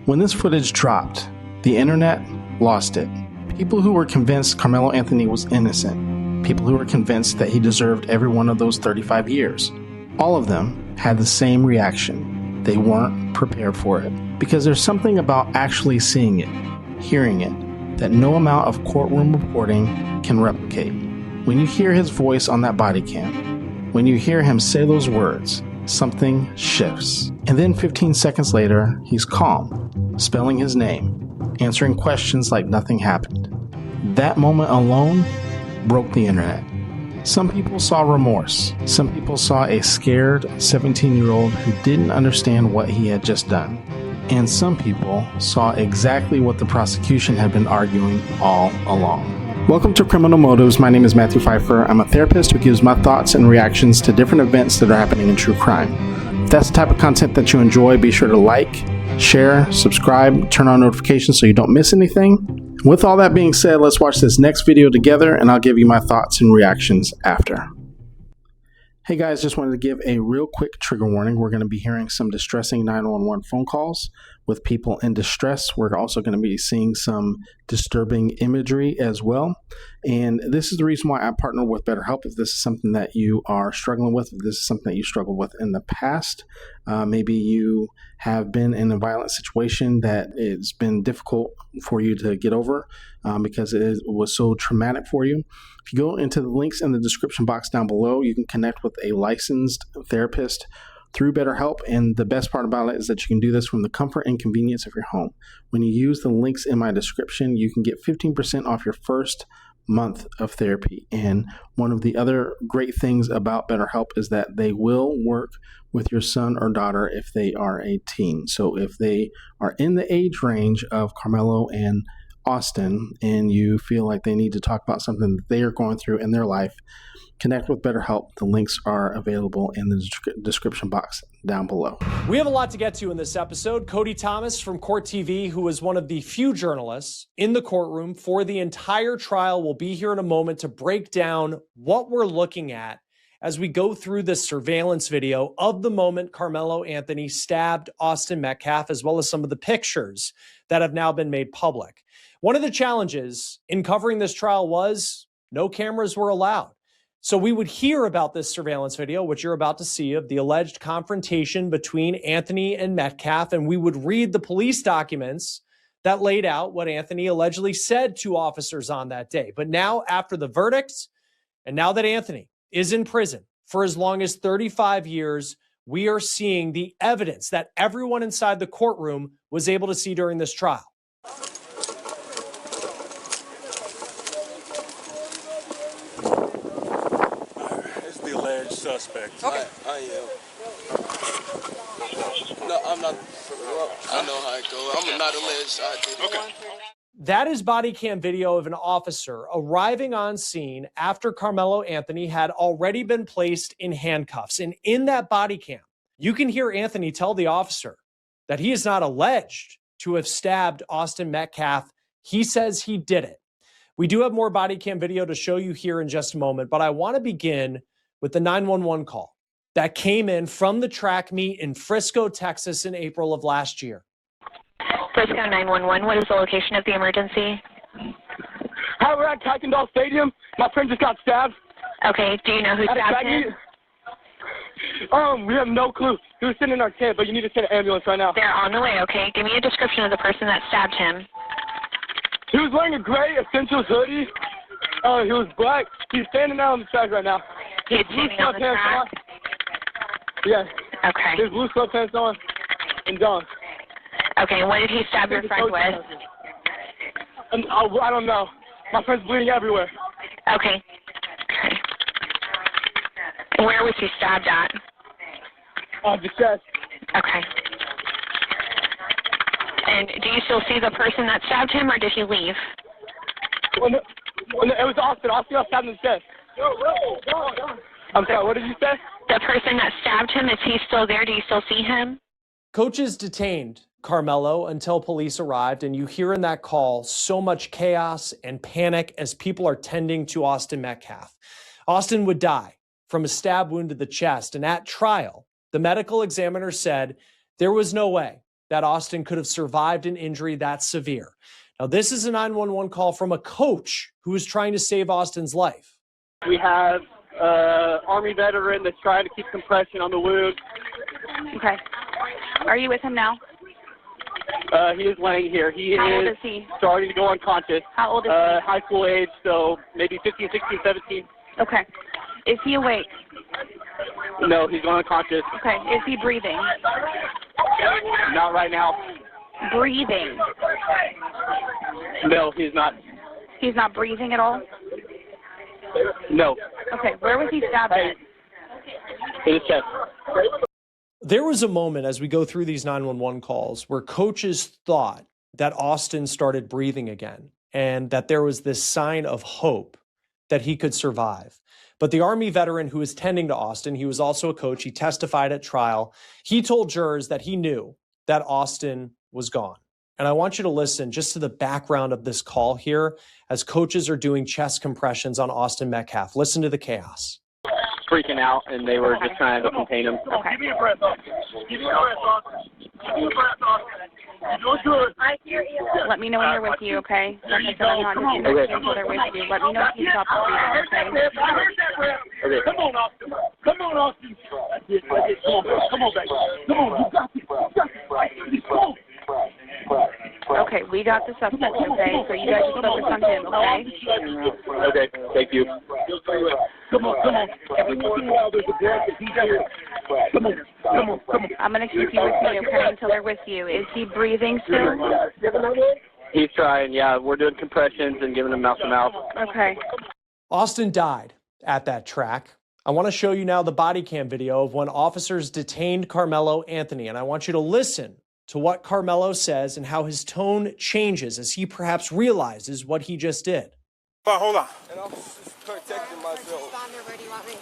When this footage dropped, the internet lost it. People who were convinced Karmelo Anthony was innocent, people who were convinced that he deserved every one of those 35 years, all of them had the same reaction. They weren't prepared for it. Because there's something about actually seeing it, hearing it, that no amount of courtroom reporting can replicate. When you hear his voice on that body cam, when you hear him say those words, something shifts. And then 15 seconds later, he's calm, spelling his name, answering questions like nothing happened. That moment alone broke the internet. Some people saw remorse. Some people saw a scared 17-year-old who didn't understand what he had just done. And some people saw exactly what the prosecution had been arguing all along. Welcome to Criminal Motives. My name is Matt Phifer. I'm a therapist who gives my thoughts and reactions to different events that are happening in true crime. If that's the type of content that you enjoy, be sure to like, share, subscribe, turn on notifications so you don't miss anything. With all that being said, let's watch this next video together and I'll give you my thoughts and reactions after. Hey guys, just wanted to give a real quick trigger warning. We're going to be hearing some distressing 911 phone calls with people in distress. We're also going to be seeing some disturbing imagery as well. And this is the reason why I partner with BetterHelp. If this is something that you are struggling with, if this is something that you struggled with in the past, maybe you have been in a violent situation that it's been difficult for you to get over because it was so traumatic for you. If you go into the links in the description box down below, you can connect with a licensed therapist through BetterHelp. And the best part about it is that you can do this from the comfort and convenience of your home. When you use the links in my description, you can get 15% off your first month of therapy. And one of the other great things about BetterHelp is that they will work with your son or daughter if they are a teen. So if they are in the age range of Karmelo and Austin and you feel like they need to talk about something that they are going through in their life, connect with BetterHelp. The links are available in the description box down below. We have a lot to get to in this episode. Cody Thomas from Court TV, who was one of the few journalists in the courtroom for the entire trial, will be here in a moment to break down what we're looking at as we go through this surveillance video of the moment Karmelo Anthony stabbed Austin Metcalf, as well as some of the pictures that have now been made public. One of the challenges in covering this trial was no cameras were allowed. So we would hear about this surveillance video, which you're about to see, of the alleged confrontation between Anthony and Metcalf, and we would read the police documents that laid out what Anthony allegedly said to officers on that day. But now, after the verdict, and now that Anthony is in prison for as long as 35 years, we are seeing the evidence that everyone inside the courtroom was able to see during this trial. Suspect. Okay. I am. No, I'm not. I know how it goes. I'm not alleged. I did. Okay. That is body cam video of an officer arriving on scene after Karmelo Anthony had already been placed in handcuffs. And in that body cam, you can hear Anthony tell the officer that he is not alleged to have stabbed Austin Metcalf. He says he did it. We do have more body cam video to show you here in just a moment, but I want to begin with the 911 call that came in from the track meet in Frisco, Texas in April of last year. Frisco 911, what is the location of the emergency? Hi, we're at Kuykendall Stadium. My friend just got stabbed. Okay, do you know who stabbed him? We have no clue. He was sitting in our tent, but you need to send an ambulance right now. They're on the way, okay? Give me a description of the person that stabbed him. He was wearing a gray Essentials hoodie. He was black. He's standing out on the track right now. He's standing on the track? Yeah. Okay. His blue sweatpants on and John. Okay, what did he stab your friend with? I don't know. My friend's bleeding everywhere. Okay. Where was he stabbed at? The chest. Okay. And do you still see the person that stabbed him, or did he leave? It was Austin. Austin got stabbed in the chest. I'm sorry, what did you say? The person that stabbed him, is he still there? Do you still see him? Coaches detained Karmelo until police arrived, and you hear in that call so much chaos and panic as people are tending to Austin Metcalf. Austin would die from a stab wound to the chest, and at trial, the medical examiner said there was no way that Austin could have survived an injury that severe. Now, this is a 911 call from a coach who is trying to save Austin's life. We have Army veteran that's trying to keep compression on the wound. Okay. Are you with him now? He is laying here. How old is he? Starting to go unconscious. How old is he? High school age, so maybe 15, 16, 17. Okay. Is he awake? No, he's going unconscious. Okay. Is he breathing? Not right now. Breathing? No, he's not. He's not breathing at all? No. Okay. Where was he stabbed at? In his chest. There was a moment as we go through these 911 calls where coaches thought that Austin started breathing again and that there was this sign of hope that he could survive. But the Army veteran who was tending to Austin, he was also a coach, he testified at trial. He told jurors that he knew that Austin was gone. And I want you to listen just to the background of this call here as coaches are doing chest compressions on Austin Metcalf. Listen to the chaos. Freaking out, and they were just trying to contain him. Okay. Give me a breath, Austin. Give me a breath, Austin. Give me a breath, Austin. You're doing good. Let me know when they're with you, okay? Like I said, I'm not just going to until they're with you. Let me know if you stop breathing, okay? I heard that breath. Okay. Come on, Austin. Come on, Austin. That's it. Come on, bro. Come on, baby. Come on, you got this. You got this. Come on. Okay, we got the suspect, okay? So you guys just focus on him, okay? Okay, thank you. Come on, come on. Every once in a while there's a breath that he's here. Come on, come on, come on. I'm going to keep you with me, okay, until they're with you. Is he breathing still? He's trying, yeah. We're doing compressions and giving him mouth to mouth. Okay. Austin died at that track. I want to show you now the body cam video of when officers detained Karmelo Anthony, and I want you to listen to what Karmelo says and how his tone changes as he perhaps realizes what he just did. Hold on. And I'm just protecting myself. Where do you want me?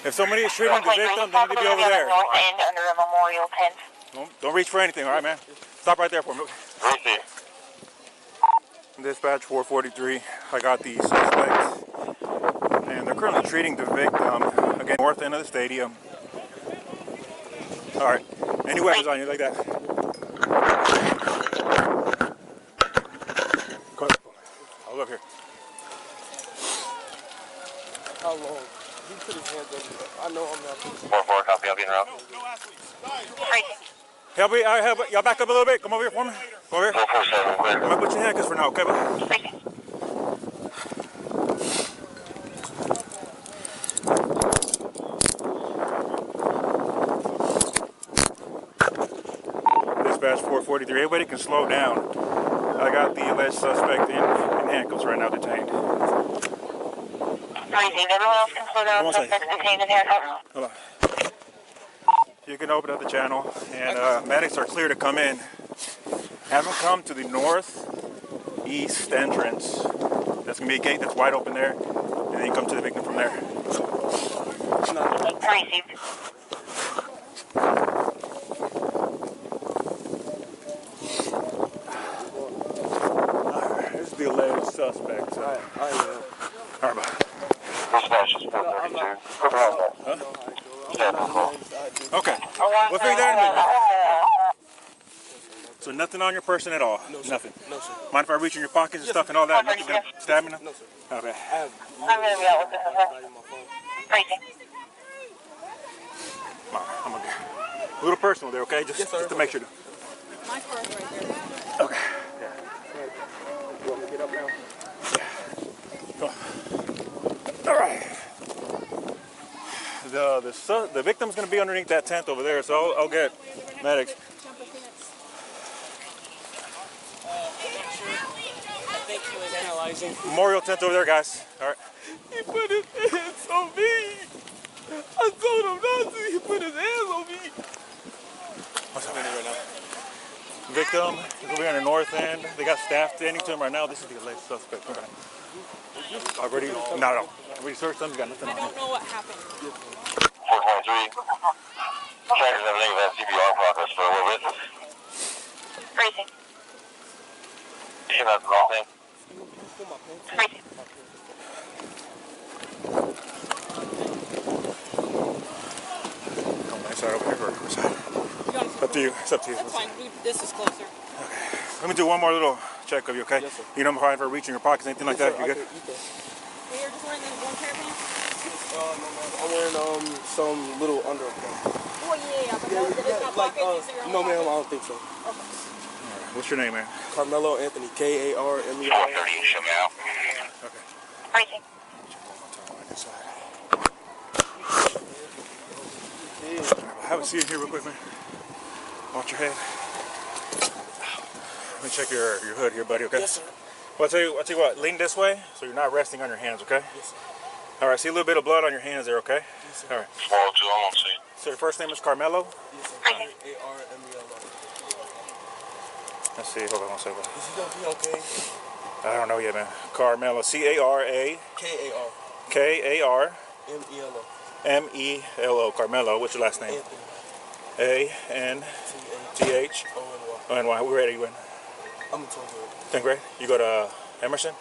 If somebody is treating the victim, they need to be over there. Under a memorial tent. Don't reach for anything, all right, man? Stop right there for me. Right there. Dispatch 443, I got the suspects, and they're currently treating the victim, again, north end of the stadium. All right, any weapons on you like that? Come on. I'll look here. How long? He put his hands up. I know I'm not. 4-4, copy, I'll be in route. Help me, y'all back up a little bit. Come over here for me. Come over here. 447, clear. I'm gonna put your handcuffs for now, okay? Dispatch 443, everybody can slow down. I got the alleged suspect in handcuffs right now, detained. Everyone else can slow down. Suspect's detained in handcuffs. Hold on. You can open up the channel, and medics are clear to come in. Have them come to the northeast entrance. That's gonna be a gate that's wide open there, and then you come to the victim from there. Received. This is the alleged suspect. I am. All right, bye. Dispatch is 432. Huh? Okay. We'll figure that in a minute. So nothing on your person at all? No, sir. Nothing? No, sir. Mind if I reach in your pockets and stuff and all that? Nothing gonna stab me? No, sir. Okay. I'm going to be out with this, sir. Racing. I'm gonna get a little personal there, okay? Just to make sure. My car's right there. Okay. Yeah. You want me to get up now? Come on. All right. The victim's going to be underneath that tent over there, so I'll get medics. I think he was analyzing. Memorial tent over there, guys. All right. He put his hands on me. I told him not to. He put his hands on me. What's happening right now? Victim is over here on the north end. They got staff standing to him right now. This is the alleged suspect. Okay. Already? No. We searched them. Got nothing on him. I don't know what happened. 423. Trackers have negative CPR progress for a little bit. Racing. You sure that's the wrong thing? Racing. Come on, side over here or which side? Up to you. It's up to you. That's fine. This is closer. Okay. Let me do one more little check of you, okay? Yes, sir. You don't mind for reaching your pockets, anything like that? You good? You're just wearing the one pair of pants? No, I'm wearing some little underpants. Oh, yeah. But it's not Like, pockets. no, ma'am, I don't think so. Okay. All right. What's your name, man? Karmelo Anthony, Karmelo. 4:30, show me out. Okay. Racing. Have a seat here real quick, man. Watch your head. Let me check your hood here, buddy, okay? Yes, sir. Well, I'll tell you what, lean this way so you're not resting on your hands, okay? Yes, sir. All right, see a little bit of blood on your hands there, okay? Yes, sir. All right. 402, I'm on scene. So your first name is Karmelo? Yes, sir. Karmelo. Let's see, hold on one second. Is he gonna be okay? I don't know yet, man. Carmelo, C-A-R-A. K-A-R. K-A-R. M-E-L-O. M-E-L-O, Carmelo. What's your last name? Anthony. A-N-T-H. O-N-Y. O-N-Y. Where are you in? I'm in 12th grade. 10th grade? You go to Emerson?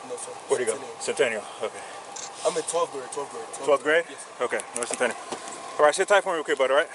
No, sir. Where do you go? Centennial. Okay. I'm in 12th grade. 12th grade? Yes, sir. Okay. No, Centennial. All right, sit tight for me real quick, bud, all right?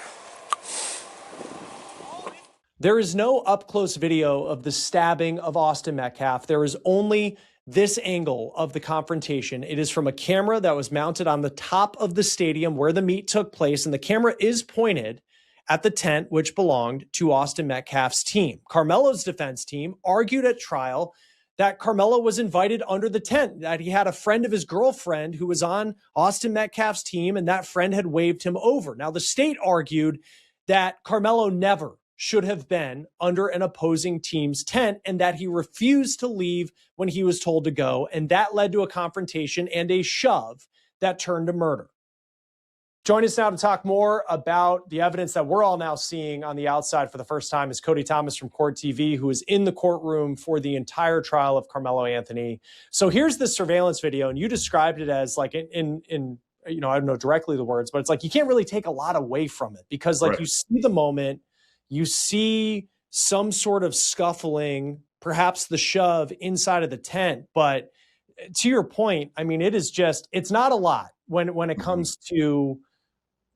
There is no up-close video of the stabbing of Austin Metcalf. There is only this angle of the confrontation. It is from a camera that was mounted on the top of the stadium where the meet took place, and the camera is pointed at the tent which belonged to Austin Metcalf's team. Karmelo's defense team argued at trial that Karmelo was invited under the tent, that he had a friend of his girlfriend who was on Austin Metcalf's team, and that friend had waved him over. Now, the state argued that Karmelo never should have been under an opposing team's tent and that he refused to leave when he was told to go. And that led to a confrontation and a shove that turned to murder. Join us now to talk more about the evidence that we're all now seeing on the outside for the first time is Cody Thomas from Court TV, who is in the courtroom for the entire trial of Karmelo Anthony. So here's the surveillance video, and you described it as like in you know, I don't know directly the words, but it's like you can't really take a lot away from it because like you see the moment, you see some sort of scuffling, perhaps the shove inside of the tent. But to your point, I mean, it is just, it's not a lot when it comes to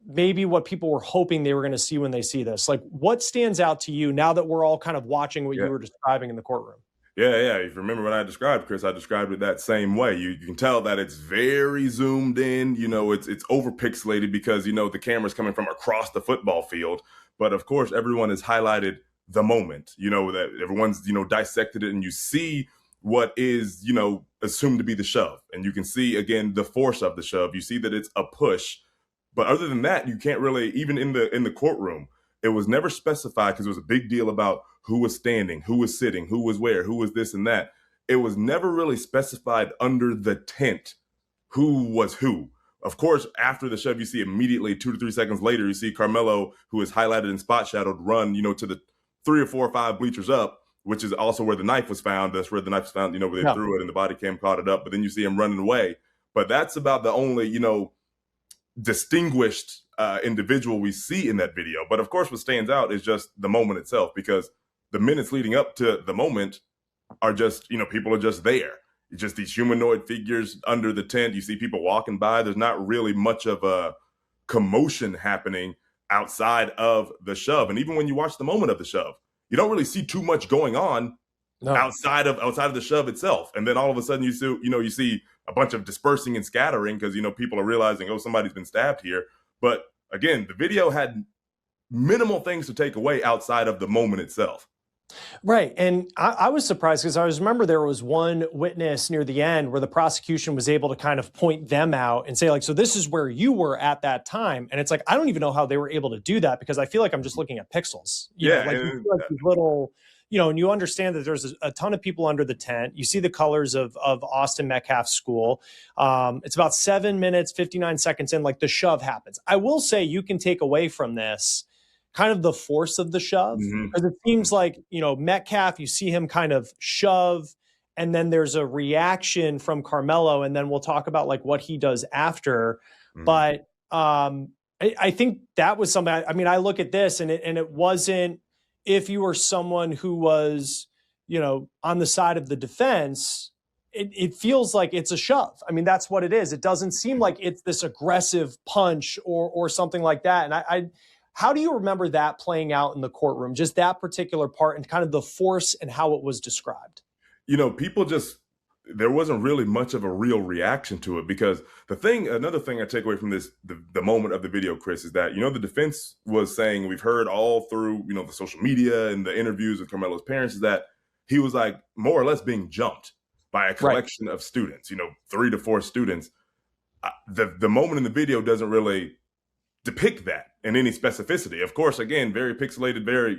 maybe what people were hoping they were going to see when they see this. Like, what stands out to you now that we're all kind of watching what you were describing in the courtroom? Yeah. If you remember what I described, Chris, I described it that same way. You can tell that it's very zoomed in. You know, it's over pixelated because, you know, the camera's coming from across the football field. But of course, everyone has highlighted the moment, you know, that everyone's, you know, dissected it, and you see what is, you know, assumed to be the shove. And you can see, again, the force of the shove. You see that it's a push. But other than that, you can't really, even in the courtroom, it was never specified because it was a big deal about who was standing, who was sitting, who was where, who was this and that. It was never really specified under the tent who was who. Of course, after the shove, you see immediately 2 to 3 seconds later, you see Karmelo, who is highlighted and spot shadowed, run, you know, to the 3 or 4 or 5 bleachers up, which is also where the knife was found. That's where the knife was found, you know, where they threw it and the body cam caught it up. But then you see him running away. But that's about the only, you know, distinguished individual we see in that video. But of course, what stands out is just the moment itself, because the minutes leading up to the moment are just, you know, people are just there. It's just these humanoid figures under the tent. You see people walking by. There's not really much of a commotion happening outside of the shove. And even when you watch the moment of the shove, you don't really see too much going on outside of the shove itself. And then all of a sudden you see a bunch of dispersing and scattering because, you know, people are realizing, oh, somebody's been stabbed here. But again, the video had minimal things to take away outside of the moment itself. Right. And I was surprised because I remember there was one witness near the end where the prosecution was able to kind of point them out and say, like, so this is where you were at that time. And it's like, I don't even know how they were able to do that because I feel like I'm just looking at pixels. You know, like these little, you know, and you understand that there's a ton of people under the tent. You see the colors of Austin Metcalf's school. It's about 7 minutes, 59 seconds in, like the shove happens. I will say you can take away from this kind of the force of the shove, because it seems like, you know, Metcalf, you see him kind of shove, and then there's a reaction from Karmelo, and then we'll talk about like what he does after. But I think that was something. I mean, I look at this, and it wasn't, if you were someone who was, you know, on the side of the defense, it feels like it's a shove. I mean, that's what it is. It doesn't seem like it's this aggressive punch or something like that. And How do you remember that playing out in the courtroom, just that particular part and kind of the force and how it was described? People there wasn't really much of a real reaction to it, because another thing I take away from this, the moment of the video, Chris, is that, the defense was saying, we've heard all through, the social media and the interviews with Karmelo's parents, is that he was like more or less being jumped by a collection of students, 3 to 4 students. The moment in the video doesn't really depict that in any specificity. Of course, again, very pixelated, very,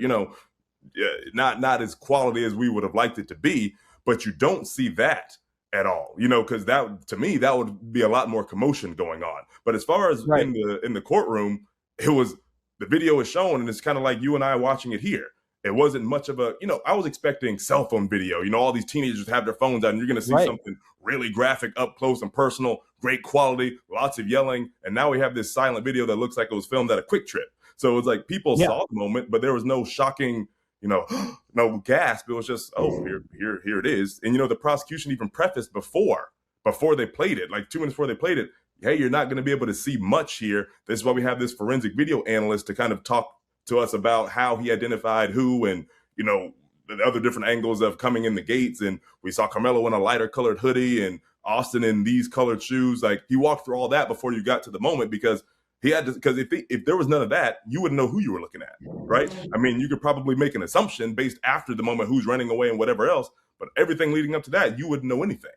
not as quality as we would have liked it to be, but you don't see that at all, because that, to me, that would be a lot more commotion going on. But as far as in the courtroom, the video is shown, and it's kind of like you and I watching it here. It wasn't much of a, I was expecting cell phone video, all these teenagers have their phones out and you're going to see something really graphic, up close and personal, great quality, lots of yelling. And now we have this silent video that looks like it was filmed at a Quick Trip. So it was like people saw the moment, but there was no shocking, no gasp. It was just, here it is. And, the prosecution even prefaced before they played it, like 2 minutes before they played it, hey, you're not going to be able to see much here. This is why we have this forensic video analyst to kind of talk to us about how he identified who, and, the other different angles of coming in the gates. And we saw Karmelo in a lighter colored hoodie and Austin in these colored shoes. Like, he walked through all that before you got to the moment, because he had to, because if there was none of that, you wouldn't know who you were looking at, right? I mean, you could probably make an assumption based after the moment who's running away and whatever else, but everything leading up to that, you wouldn't know anything.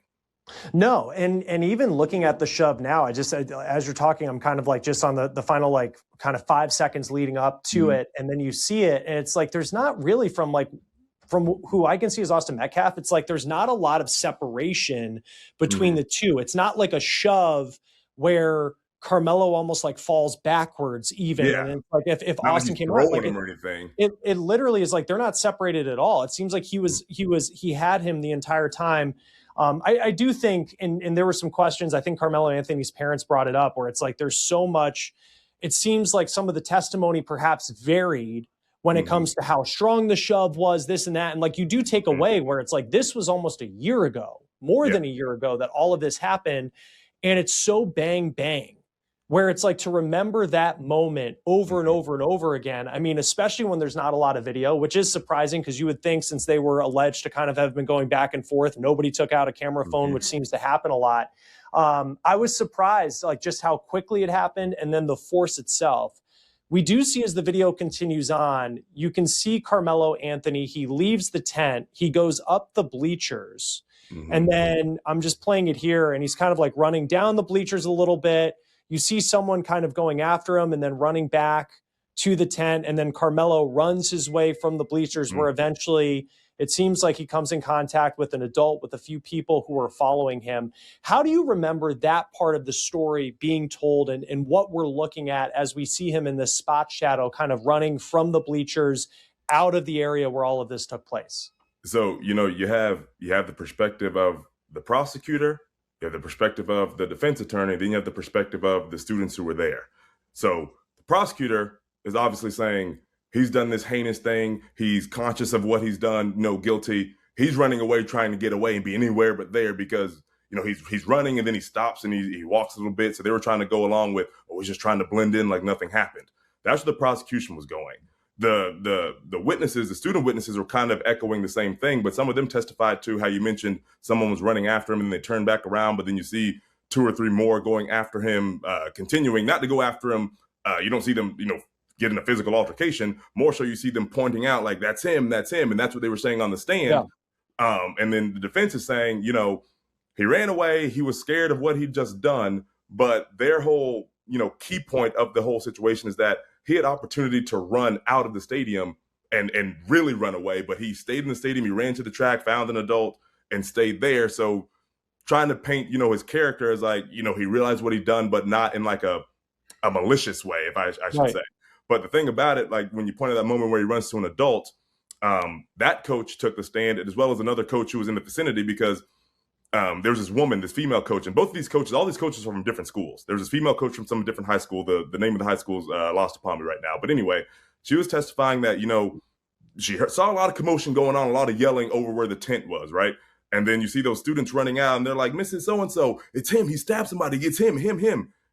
No, and even looking at the shove now, as you're talking, I'm kind of like just on the final, like, kind of 5 seconds leading up to it, and then you see it, and it's like there's not really from who I can see as Austin Metcalf, it's like there's not a lot of separation between the two. It's not like a shove where Karmelo almost like falls backwards even. Yeah. And it's like if Austin came out, like it literally is like they're not separated at all. It seems like he had him the entire time. I do think, and there were some questions, I think Karmelo Anthony's parents brought it up, where it's like there's so much, it seems like some of the testimony perhaps varied when it comes to how strong the shove was, this and that. And like you do take away where it's like this was almost a year ago, more than a year ago, that all of this happened. And it's so bang, bang, where it's like to remember that moment over and over and over again. I mean, especially when there's not a lot of video, which is surprising because you would think since they were alleged to kind of have been going back and forth, nobody took out a camera phone, which seems to happen a lot. I was surprised, like just how quickly it happened and then the force itself. We do see as the video continues on, you can see Karmelo Anthony, he leaves the tent, he goes up the bleachers, and then I'm just playing it here, and he's kind of like running down the bleachers a little bit. You see someone kind of going after him and then running back to the tent, and then Karmelo runs his way from the bleachers where eventually it seems like he comes in contact with an adult, with a few people who are following him. How do you remember that part of the story being told and what we're looking at as we see him in this spot shadow kind of running from the bleachers out of the area where all of this took place? So, you have the perspective of the prosecutor, you have the perspective of the defense attorney, then you have the perspective of the students who were there. So the prosecutor is obviously saying, he's done this heinous thing. He's conscious of what he's done, guilty. He's running away, trying to get away and be anywhere but there because, he's running and then he stops and he walks a little bit. So they were trying to go along with, he's just trying to blend in like nothing happened. That's where the prosecution was going. The witnesses, the student witnesses were kind of echoing the same thing, but some of them testified to how you mentioned someone was running after him and they turned back around, but then you see 2 or 3 more going after him, continuing not to go after him. You don't see them, get in a physical altercation. More so you see them pointing out like, that's him. And that's what they were saying on the stand. Yeah. And then the defense is saying, he ran away. He was scared of what he'd just done. But their whole, key point of the whole situation is that he had opportunity to run out of the stadium and really run away. But he stayed in the stadium. He ran to the track, found an adult and stayed there. So trying to paint, his character as like, he realized what he'd done, but not in like a malicious way, if I should say. But the thing about it, like when you point at that moment where he runs to an adult, that coach took the stand as well as another coach who was in the vicinity because there was this woman, this female coach, and both of these coaches, all these coaches are from different schools. There was this female coach from some different high school. The name of the high school is lost upon me right now. But anyway, she was testifying that, she saw a lot of commotion going on, a lot of yelling over where the tent was, right? And then you see those students running out and they're like, Mrs. So-and-so, it's him. He stabbed somebody. It's him.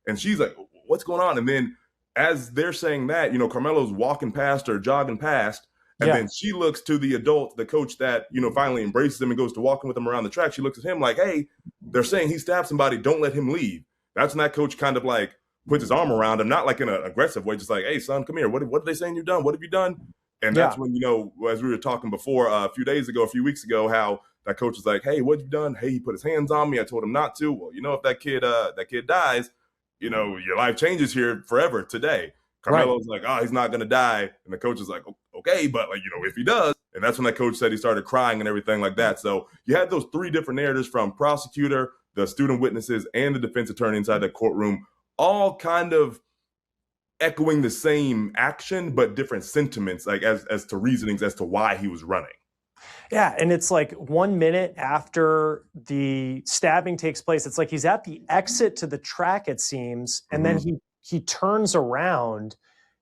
And she's like, what's going on? And then as they're saying that, you know, Carmelo's walking past or jogging past, and then she looks to the adult, the coach that, you know, finally embraces him and goes to walking with him around the track. She looks at him like, hey, they're saying he stabbed somebody. Don't let him leave. That's when that coach kind of like puts his arm around him, not like in an aggressive way, just like, hey, son, come here. What are they saying you've done? What have you done? And that's when, you know, as we were talking before a few weeks ago, how that coach was like, hey, what have you done? Hey, he put his hands on me. I told him not to. Well, you know, if that kid dies, you know, your life changes here forever today. Carmelo's like, oh, he's not going to die. And the coach is like, okay, but like, you know, if he does. And that's when that coach said he started crying and everything like that. So you had those three different narratives from prosecutor, the student witnesses, and the defense attorney inside the courtroom, all kind of echoing the same action, but different sentiments, like as to reasonings as to why he was running. Yeah, and it's like 1 minute after the stabbing takes place, it's like he's at the exit to the track, it seems, and then he turns around,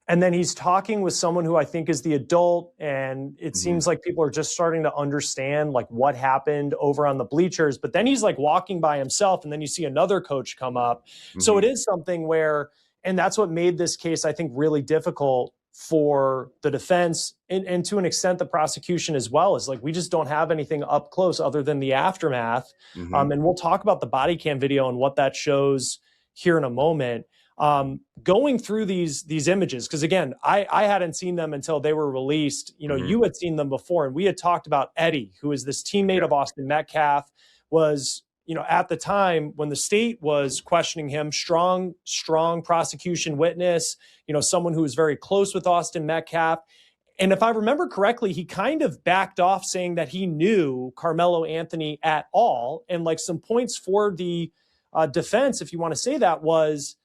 and then he's talking with someone who I think is the adult, and it seems like people are just starting to understand like what happened over on the bleachers, but then he's like walking by himself, and then you see another coach come up. So it is something where, and that's what made this case, I think, really difficult for the defense and to an extent the prosecution as well, is like we just don't have anything up close other than the aftermath. And we'll talk about the body cam video and what that shows here in a moment. Going through these images, because again, I hadn't seen them until they were released. You know, you had seen them before, and we had talked about Eddie, who is this teammate of Austin Metcalf, was, you know, at the time when the state was questioning him, strong prosecution witness, you know, someone who was very close with Austin Metcalf. And if I remember correctly, he kind of backed off saying that he knew Karmelo Anthony at all. And like some points for the defense, if you want to say that, was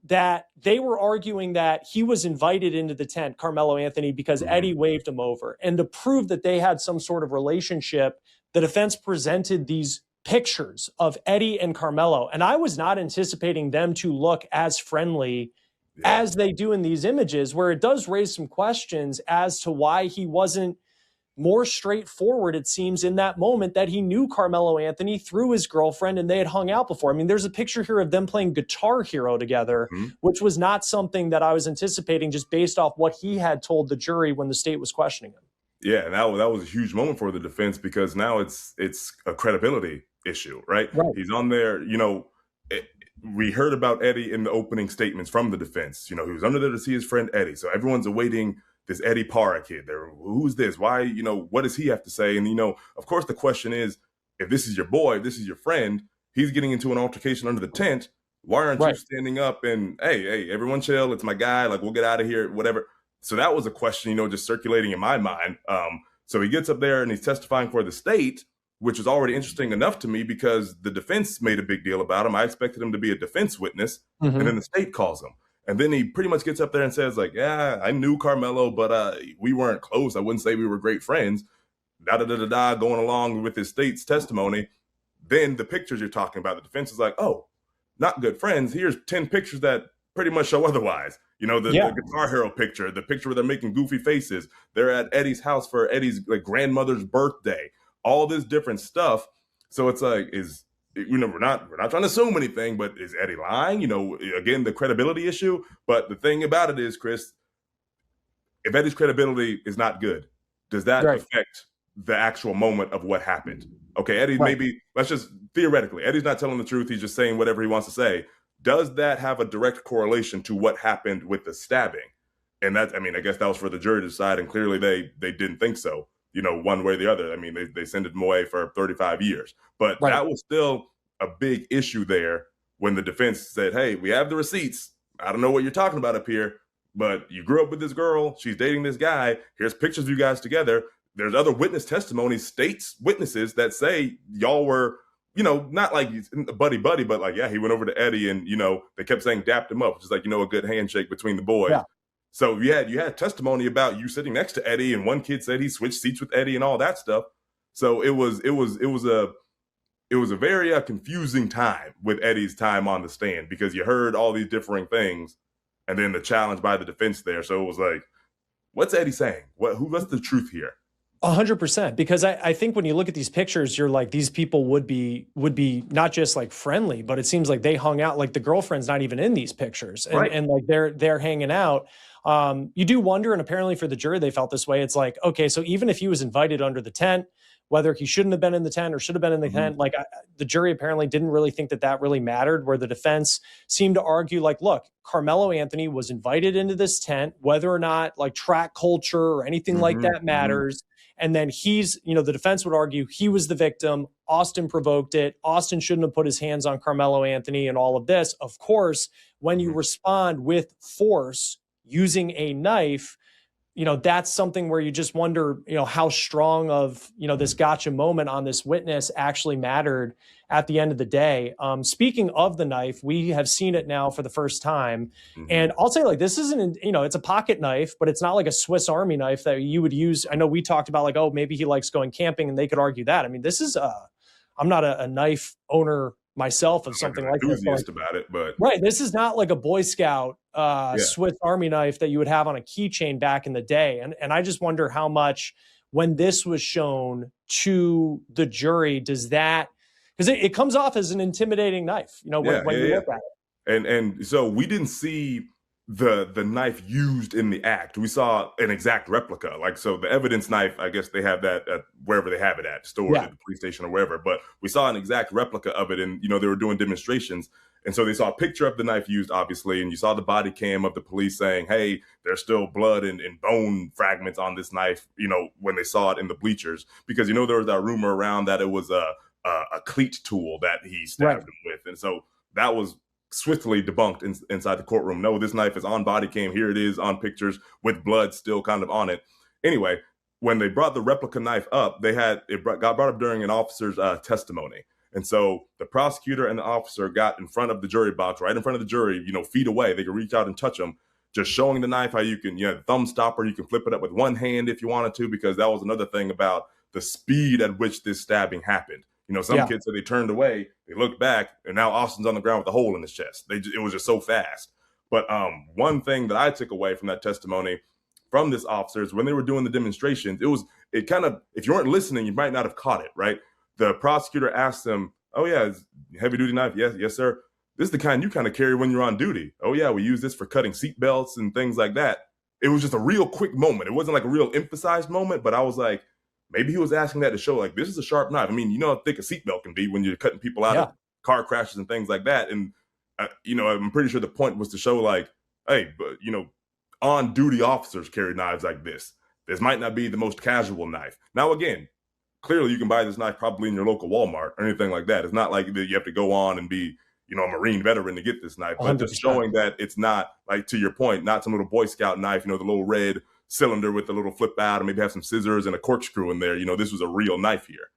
that they were arguing that he was invited into the tent, Karmelo Anthony, because Eddie waved him over. And to prove that they had some sort of relationship, the defense presented these pictures of Eddie and Karmelo. And I was not anticipating them to look as friendly as they do in these images, where it does raise some questions as to why he wasn't more straightforward, it seems, in that moment, that he knew Karmelo Anthony through his girlfriend and they had hung out before. I mean, there's a picture here of them playing Guitar Hero together, which was not something that I was anticipating just based off what he had told the jury when the state was questioning him. Yeah, and that was a huge moment for the defense, because now it's a credibility issue, right? He's on there, you know, we heard about Eddie in the opening statements from the defense. You know, he was under there to see his friend Eddie. So everyone's awaiting this Eddie Parra kid. Who's this? Why, you know, what does he have to say? And, you know, of course, the question is, if this is your boy, if this is your friend, he's getting into an altercation under the tent. Why aren't you standing up and, hey, everyone chill. It's my guy. Like, we'll get out of here, whatever. So that was a question, you know, just circulating in my mind. So he gets up there and he's testifying for the state, which is already interesting enough to me because the defense made a big deal about him. I expected him to be a defense witness, and then the state calls him. And then he pretty much gets up there and says, like, yeah, I knew Karmelo, but we weren't close. I wouldn't say we were great friends. Da-da-da-da-da, going along with his state's testimony. Then the pictures you're talking about, the defense is like, oh, not good friends. Here's 10 pictures that pretty much show otherwise. You know, the Guitar Hero picture, the picture where they're making goofy faces. They're at Eddie's house for Eddie's grandmother's birthday. All this different stuff. So it's like, we're not trying to assume anything, but is Eddie lying? You know, again, the credibility issue. But the thing about it is, Chris, if Eddie's credibility is not good, does that affect the actual moment of what happened? Okay, Eddie, maybe, let's just theoretically, Eddie's not telling the truth. He's just saying whatever he wants to say. Does that have a direct correlation to what happened with the stabbing? And that's, I mean, I guess that was for the jury to decide. And clearly they didn't think so, you know, one way or the other. I mean, they sent him away for 35 years. But that was still a big issue there when the defense said, hey, we have the receipts. I don't know what you're talking about up here, but you grew up with this girl. She's dating this guy. Here's pictures of you guys together. There's other witness testimonies, states witnesses that say y'all were, you know, not like buddy, but like, yeah, he went over to Eddie and, you know, they kept saying dapped him up, which is like, you know, a good handshake between the boys. Yeah. So you had testimony about you sitting next to Eddie, and one kid said he switched seats with Eddie and all that stuff. So it was a very confusing time with Eddie's time on the stand, because you heard all these differing things, and then the challenge by the defense there. So it was like, what's Eddie saying? What's the truth here? 100%, because I think when you look at these pictures, you're like, these people would be not just like friendly, but it seems like they hung out, like the girlfriend's not even in these pictures, and, Right. and like they're hanging out. You do wonder, and apparently for the jury, they felt this way. It's like, okay, so even if he was invited under the tent, whether he shouldn't have been in the tent or should have been in the tent, like the jury apparently didn't really think that really mattered, where the defense seemed to argue like, look, Karmelo Anthony was invited into this tent, whether or not like track culture or anything like that matters. And then he's, the defense would argue he was the victim. Austin provoked it. Austin shouldn't have put his hands on Karmelo Anthony and all of this. Of course, when you respond with force using a knife, that's something where you just wonder, how strong of, this gotcha moment on this witness actually mattered at the end of the day. Speaking of the knife, we have seen it now for the first time. And I'll say, like, this isn't, it's a pocket knife, but it's not like a Swiss Army knife that you would use. I know we talked about like, oh, maybe he likes going camping, and they could argue that. I mean, this is, I'm not a knife owner myself of something like this. About it, but right, this is not like a Boy Scout Swiss Army knife that you would have on a keychain back in the day. And I just wonder how much, when this was shown to the jury, does that, because it comes off as an intimidating knife, when you look at it. And so we didn't see the knife used in the act. We saw an exact replica. Like, so the evidence knife, I guess they have that at wherever they have it at, stored at the police station or wherever. But we saw an exact replica of it, and they were doing demonstrations. And so they saw a picture of the knife used, obviously, and you saw the body cam of the police saying, hey, there's still blood and bone fragments on this knife, when they saw it in the bleachers. Because, there was that rumor around that it was a cleat tool that he stabbed him with. And so that was swiftly debunked inside the courtroom. No, this knife is on body cam. Here it is on pictures with blood still kind of on it. Anyway, when they brought the replica knife up, got brought up during an officer's testimony. And so the prosecutor and the officer got in front of the jury box, right in front of the jury, feet away. They could reach out and touch them, just showing the knife how you can, the thumb stopper, you can flip it up with one hand if you wanted to, because that was another thing about the speed at which this stabbing happened. Some kids said they turned away, they looked back, and now Austin's on the ground with a hole in his chest. It was just so fast. But one thing that I took away from that testimony from this officer is when they were doing the demonstrations, it kind of, if you weren't listening, you might not have caught it, right? The prosecutor asked them, oh yeah, heavy duty knife? Yes, sir. This is the kind you kind of carry when you're on duty. Oh yeah, we use this for cutting seat belts and things like that. It was just a real quick moment. It wasn't like a real emphasized moment, but I was like, maybe he was asking that to show, like, this is a sharp knife. I mean, how thick a seatbelt can be when you're cutting people out of car crashes and things like that. And, I'm pretty sure the point was to show, like, hey, but, on-duty officers carry knives like this. This might not be the most casual knife. Now, again, clearly you can buy this knife probably in your local Walmart or anything like that. It's not like you have to go on and be, a Marine veteran to get this knife. But 100%. Just showing that it's not, like, to your point, not some little Boy Scout knife, the little red cylinder with a little flip out and maybe have some scissors and a corkscrew in there. This was a real knife here.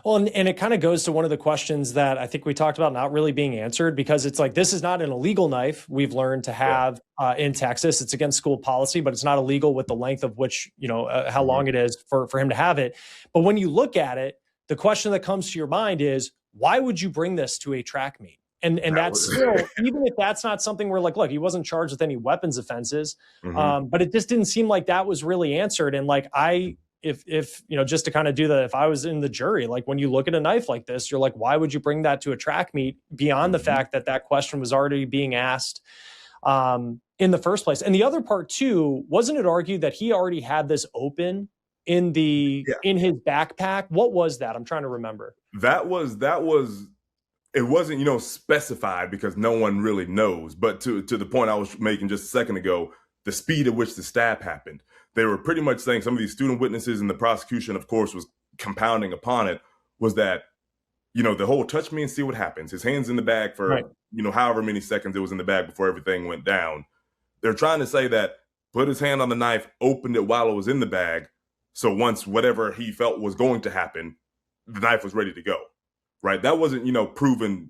Well, and it kind of goes to one of the questions that I think we talked about not really being answered, because it's like, this is not an illegal knife we've learned to have in Texas. It's against school policy, but it's not illegal with the length of which, how long it is for him to have it. But when you look at it, the question that comes to your mind is, why would you bring this to a track meet? And that's still, even if that's not something where, like, look, he wasn't charged with any weapons offenses, but it just didn't seem like that was really answered. And like, if just to kind of do that, if I was in the jury, like, when you look at a knife like this, you're like, why would you bring that to a track meet beyond the fact that question was already being asked in the first place? And the other part too, wasn't it argued that he already had this open in his backpack? What was that? I'm trying to remember. That was it wasn't, specified, because no one really knows. But to the point I was making just a second ago, the speed at which the stab happened, they were pretty much saying, some of these student witnesses, and the prosecution, of course, was compounding upon it, was that, the whole touch me and see what happens. His hand's in the bag for, however many seconds it was in the bag before everything went down. They're trying to say that put his hand on the knife, opened it while it was in the bag. So once whatever he felt was going to happen, the knife was ready to go. Right. That wasn't, proven,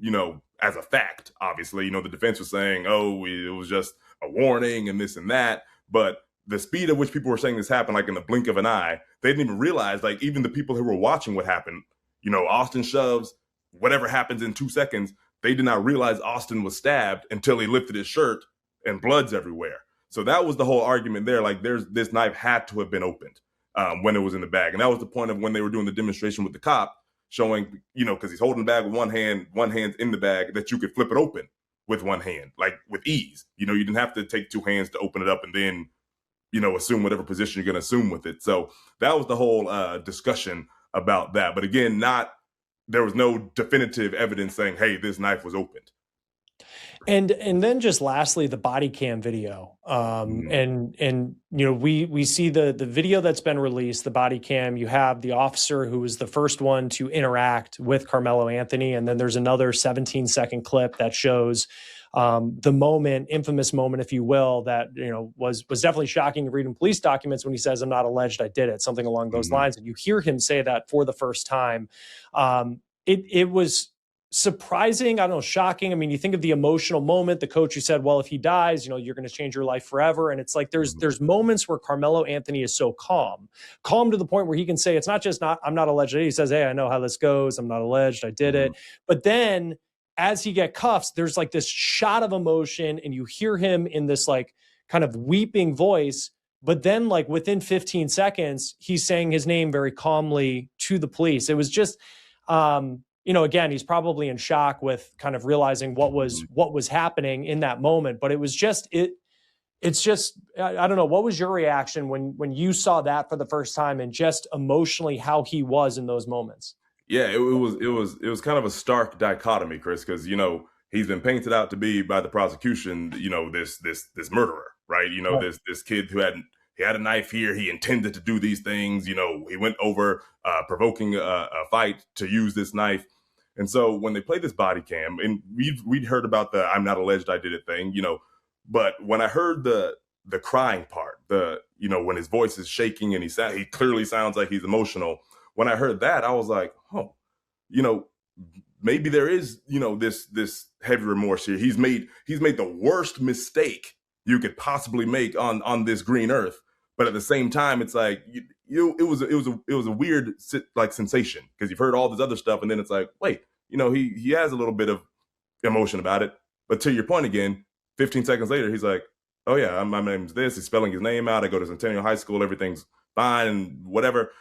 as a fact. Obviously, the defense was saying, oh, it was just a warning and this and that. But the speed at which people were saying this happened, like in the blink of an eye, they didn't even realize, like, even the people who were watching what happened, Austin shoves, whatever happens in 2 seconds, they did not realize Austin was stabbed until he lifted his shirt and blood's everywhere. So that was the whole argument there. Like, this knife had to have been opened. when it was in the bag. And that was the point of when they were doing the demonstration with the cop, showing, because he's holding the bag with one hand's in the bag, that you could flip it open with one hand, like with ease. You didn't have to take two hands to open it up and then, assume whatever position you're going to assume with it. So that was the whole discussion about that. But again, there was no definitive evidence saying, hey, this knife was opened. And then just lastly, the body cam video. And we see the video that's been released, the body cam. You have the officer who was the first one to interact with Karmelo Anthony. And then there's another 17-second clip that shows the infamous moment, if you will, that, was definitely shocking reading police documents when he says, "I'm not alleged, I did it," something along those lines. And you hear him say that for the first time. It was surprising, I don't know, shocking. I mean, you think of the emotional moment, the coach who said, well, if he dies, you're going to change your life forever. And it's like, there's moments where Karmelo Anthony is so calm to the point where he can say, it's not just I'm not alleged. He says, hey, I know how this goes. I'm not alleged. I did it. But then as he gets cuffs, there's like this shot of emotion and you hear him in this like kind of weeping voice. But then like within 15 seconds, he's saying his name very calmly to the police. It was just, again, he's probably in shock with kind of realizing what was happening in that moment. But it was just, it's just, I don't know. What was your reaction when you saw that for the first time and just emotionally how he was in those moments? Yeah, it was kind of a stark dichotomy, Chris, because, he's been painted out to be by the prosecution, this murderer, right? This kid who he had a knife here. He intended to do these things. He went over provoking a fight to use this knife. And so when they played this body cam, and we'd heard about the "I'm not alleged, I did it" thing, but when I heard the crying part, when his voice is shaking and he clearly sounds like he's emotional. When I heard that, I was like, oh, maybe there is, this heavy remorse here. He's made the worst mistake you could possibly make on this green earth. But at the same time, it's like it was a weird like sensation, because you've heard all this other stuff, and then it's like, wait, he has a little bit of emotion about it. But to your point again, 15 seconds later, he's like, oh yeah, my name's this. He's spelling his name out. I go to Centennial High School. Everything's fine and whatever.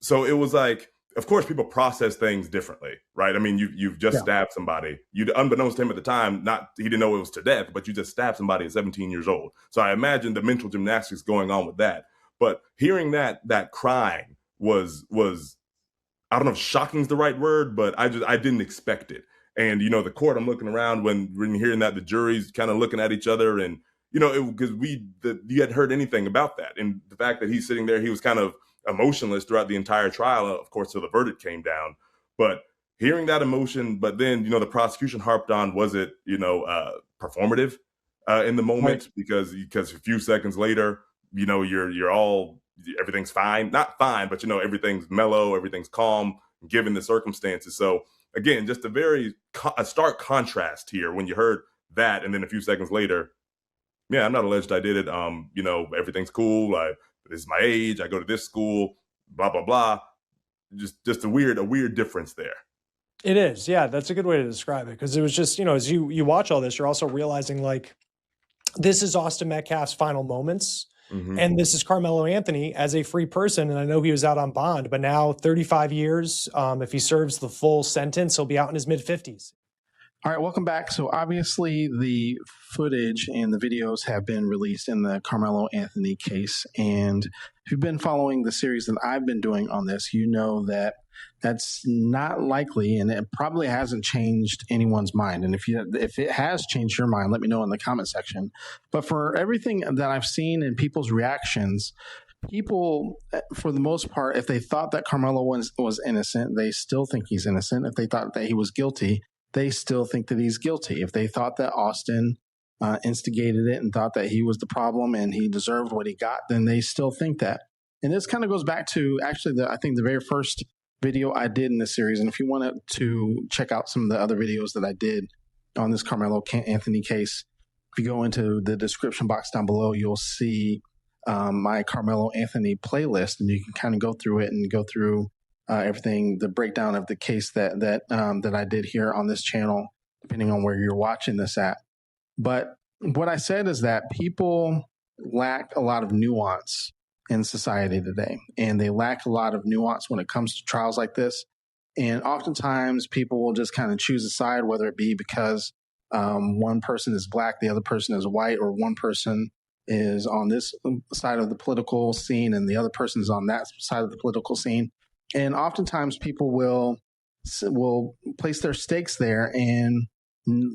So it was like, of course, people process things differently, right? I mean, you've just stabbed somebody. Unbeknownst to him at the time, he didn't know it was to death, but you just stabbed somebody at 17 years old. So I imagine the mental gymnastics going on with that. But hearing that crying was I don't know if shocking is the right word, but I didn't expect it. And the court, I'm looking around when hearing that, the jury's kind of looking at each other, and because you hadn't heard anything about that, and the fact that he's sitting there, he was kind of emotionless throughout the entire trial, of course, till the verdict came down. But hearing that emotion, but then the prosecution harped on, was it performative in the moment, right? because a few seconds later, you're all, everything's fine, not fine, but everything's mellow, everything's calm given the circumstances. So again, just a stark contrast here when you heard that, and then a few seconds later, yeah, I'm not alleged, I did it. Everything's cool. This is my age. I go to this school. Blah blah blah. Just a weird difference there. It is, yeah. That's a good way to describe it, because it was just, as you watch all this, you're also realizing like this is Austin Metcalf's final moments. And this is Karmelo Anthony as a free person. And I know he was out on bond, but now 35 years. If he serves the full sentence, he'll be out in his mid-50s. All right, welcome back. So obviously the footage and the videos have been released in the Karmelo Anthony case. And if you've been following the series that I've been doing on this, you know that that's not likely, and it probably hasn't changed anyone's mind. And if it has changed your mind, let me know in the comment section. But for everything that I've seen and people's reactions, people, for the most part, if they thought that Karmelo was innocent, they still think he's innocent. If they thought that he was guilty, they still think that he's guilty. If they thought that Austin instigated it and thought that he was the problem and he deserved what he got, then they still think that. And this kind of goes back to actually I think the very first video I did in this series. And if you wanted to check out some of the other videos that I did on this Karmelo Anthony case, if you go into the description box down below, you'll see my Karmelo Anthony playlist, and you can kind of go through it and go through everything, the breakdown of the case that I did here on this channel, depending on where you're watching this at. But what I said is that people lack a lot of nuance in society today, and they lack a lot of nuance when it comes to trials like this. And oftentimes people will just kind of choose a side, whether it be because one person is black, the other person is white, or one person is on this side of the political scene and the other person is on that side of the political scene. And oftentimes people will place their stakes there and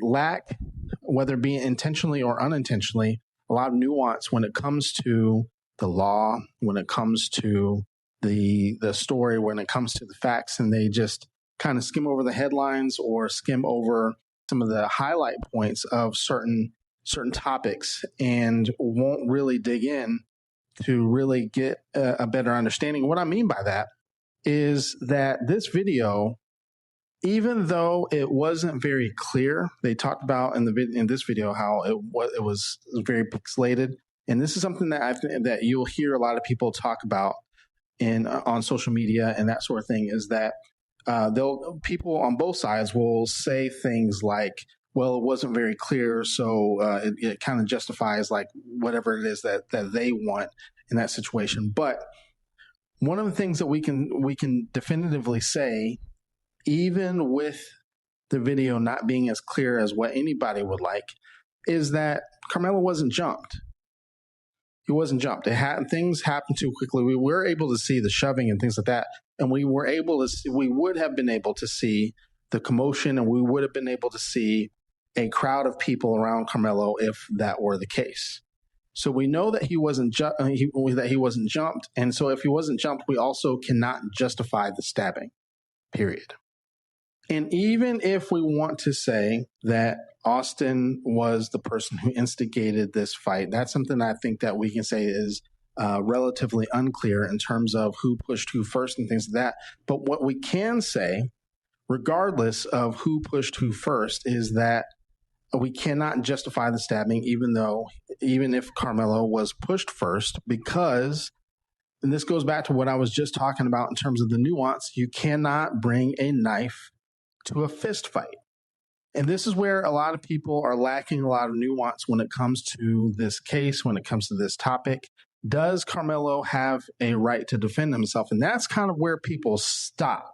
lack, whether it be intentionally or unintentionally, a lot of nuance when it comes to the law, when it comes to the story, when it comes to the facts, and they just kind of skim over the headlines or skim over some of the highlight points of certain topics and won't really dig in to really get a better understanding. What I mean by that is that this video, even though it wasn't very clear, they talked about in this video how it was very pixelated, and this is something that you'll hear a lot of people talk about on social media and that sort of thing, is that people on both sides will say things like, well, it wasn't very clear, so it kind of justifies like whatever it is that they want in that situation. But one of the things that we can definitively say, even with the video not being as clear as what anybody would like, is that Karmelo wasn't jumped. He wasn't jumped. Things happened too quickly. We were able to see the shoving and things like that, and we would have been able to see the commotion, and we would have been able to see a crowd of people around Karmelo if that were the case. So we know that he wasn't jumped, and so if he wasn't jumped, we also cannot justify the stabbing, period. And even if we want to say that Austin was the person who instigated this fight, that's something I think that we can say is relatively unclear in terms of who pushed who first and things like that. But what we can say, regardless of who pushed who first, is that we cannot justify the stabbing, even if Karmelo was pushed first, because, and this goes back to what I was just talking about in terms of the nuance, you cannot bring a knife to a fist fight. And this is where a lot of people are lacking a lot of nuance when it comes to this case, when it comes to this topic. Does Karmelo have a right to defend himself? And that's kind of where people stop.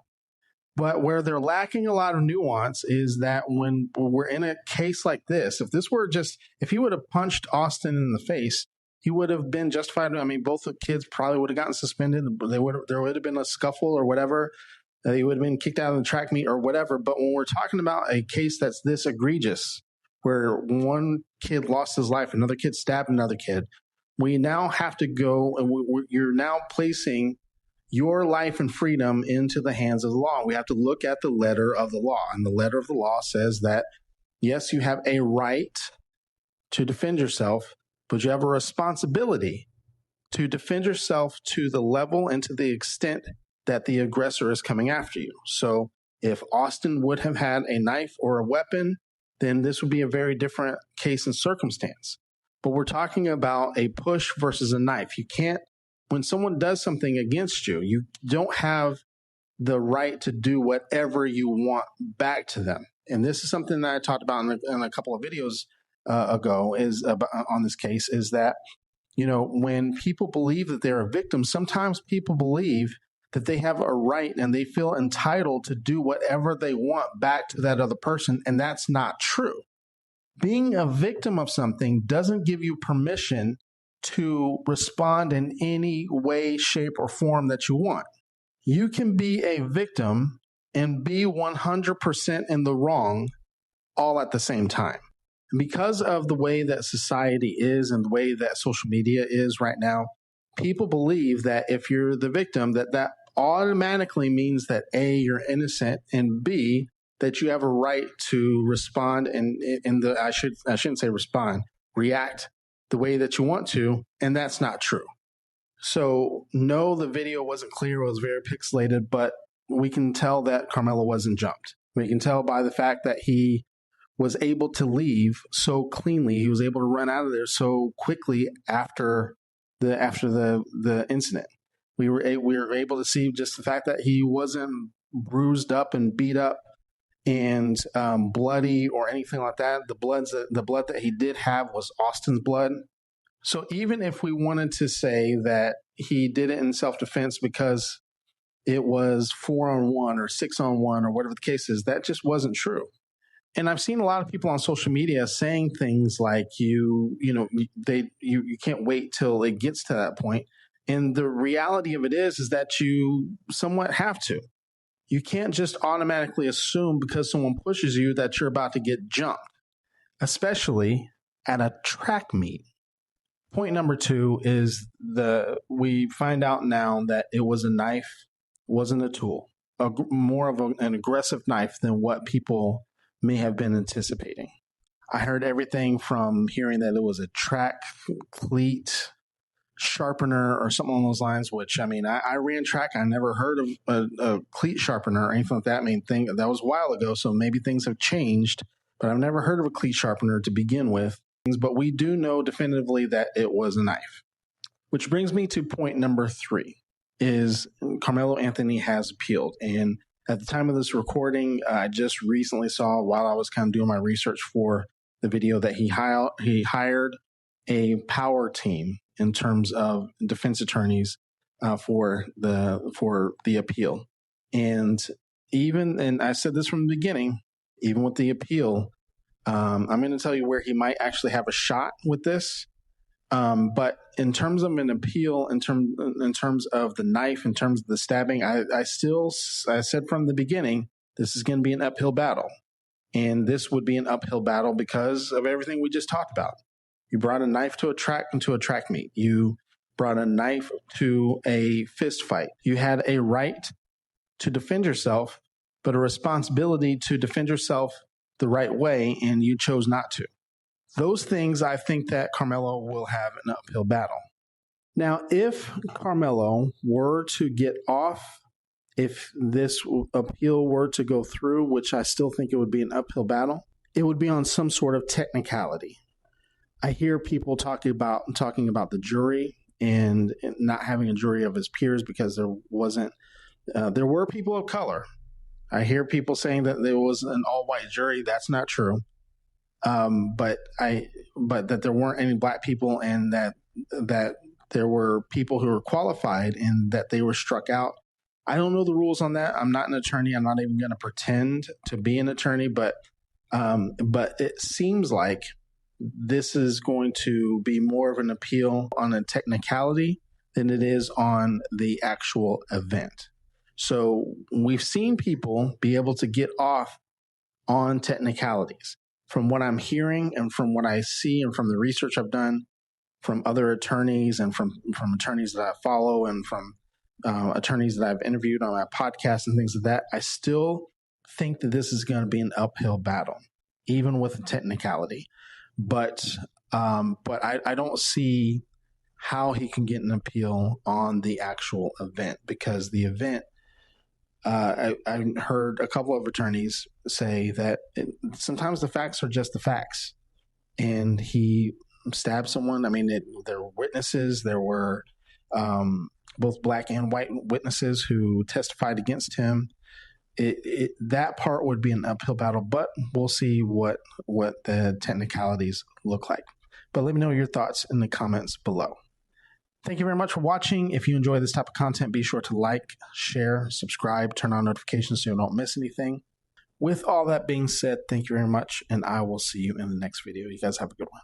But where they're lacking a lot of nuance is that when we're in a case like this, if he would have punched Austin in the face, he would have been justified. I mean, both the kids probably would have gotten suspended. There would have been a scuffle or whatever. He would have been kicked out of the track meet or whatever. But when we're talking about a case that's this egregious, where one kid lost his life, another kid stabbed another kid, we now have to go, and you're now placing your life and freedom into the hands of the law. We have to look at the letter of the law. And the letter of the law says that, yes, you have a right to defend yourself, but you have a responsibility to defend yourself to the level and to the extent that the aggressor is coming after you. So if Austin would have had a knife or a weapon, then this would be a very different case and circumstance. But we're talking about a push versus a knife. You can't, when someone does something against you, you don't have the right to do whatever you want back to them. And this is something that I talked about in a couple of videos ago on this case, is that, when people believe that they're a victim, sometimes people believe that they have a right and they feel entitled to do whatever they want back to that other person. And that's not true. Being a victim of something doesn't give you permission to respond in any way, shape, or form that you want. You can be a victim and be 100% in the wrong all at the same time. And because of the way that society is and the way that social media is right now, people believe that if you're the victim, that automatically means that A, you're innocent, and B, that you have a right to respond I shouldn't say respond, react the way that you want to, and that's not true. So no, the video wasn't clear, it was very pixelated, but we can tell that Karmelo wasn't jumped. We can tell by the fact that he was able to leave so cleanly, he was able to run out of there so quickly after the incident. We were able to see just the fact that he wasn't bruised up and beat up and bloody or anything like that. The blood that he did have was Austin's blood. So even if we wanted to say that he did it in self-defense because it was 4-on-1 or 6-on-1 or whatever the case is, that just wasn't true. And I've seen a lot of people on social media saying things like you can't wait till it gets to that point. And the reality of it is that you somewhat have to. You can't just automatically assume because someone pushes you that you're about to get jumped, especially at a track meet. Point number 2 is we find out now that it was a knife, wasn't a tool, more of an aggressive knife than what people may have been anticipating. I heard everything from hearing that it was a track cleat sharpener or something along those lines, which, I mean, I ran track. I never heard of a cleat sharpener or anything like that. I mean, that was a while ago, so maybe things have changed, but I've never heard of a cleat sharpener to begin with. But we do know definitively that it was a knife. Which brings me to point number 3, is Karmelo Anthony has appealed. And at the time of this recording, I just recently saw, while I was kind of doing my research for the video, that he hired a power team in terms of defense attorneys for the appeal. And I said this from the beginning, even with the appeal, I'm going to tell you where he might actually have a shot with this. But in terms of an appeal, in terms of the knife, in terms of the stabbing, I said from the beginning, this is going to be an uphill battle. And this would be an uphill battle because of everything we just talked about. You brought a knife to a track meet. You brought a knife to a fist fight. You had a right to defend yourself, but a responsibility to defend yourself the right way, and you chose not to. Those things, I think that Karmelo will have an uphill battle. Now, if Karmelo were to get off, if this appeal were to go through, which I still think it would be an uphill battle, it would be on some sort of technicality. I hear people talking about the jury and not having a jury of his peers because there were people of color. I hear people saying that there was an all-white jury. That's not true. But that there weren't any black people, and that there were people who were qualified and that they were struck out. I don't know the rules on that. I'm not an attorney. I'm not even going to pretend to be an attorney, but it seems like this is going to be more of an appeal on a technicality than it is on the actual event. So we've seen people be able to get off on technicalities. From what I'm hearing and from what I see and from the research I've done from other attorneys and from attorneys that I follow and from attorneys that I've interviewed on my podcast and things like that, I still think that this is going to be an uphill battle, even with the technicality. But I don't see how he can get an appeal on the actual event, because the event, I heard a couple of attorneys say that sometimes the facts are just the facts. And he stabbed someone. I mean, there were witnesses. There were both black and white witnesses who testified against him. That part would be an uphill battle, but we'll see what the technicalities look like. But let me know your thoughts in the comments below. Thank you very much for watching. If you enjoy this type of content, be sure to like, share, subscribe, turn on notifications so you don't miss anything. With all that being said, thank you very much, and I will see you in the next video. You guys have a good one.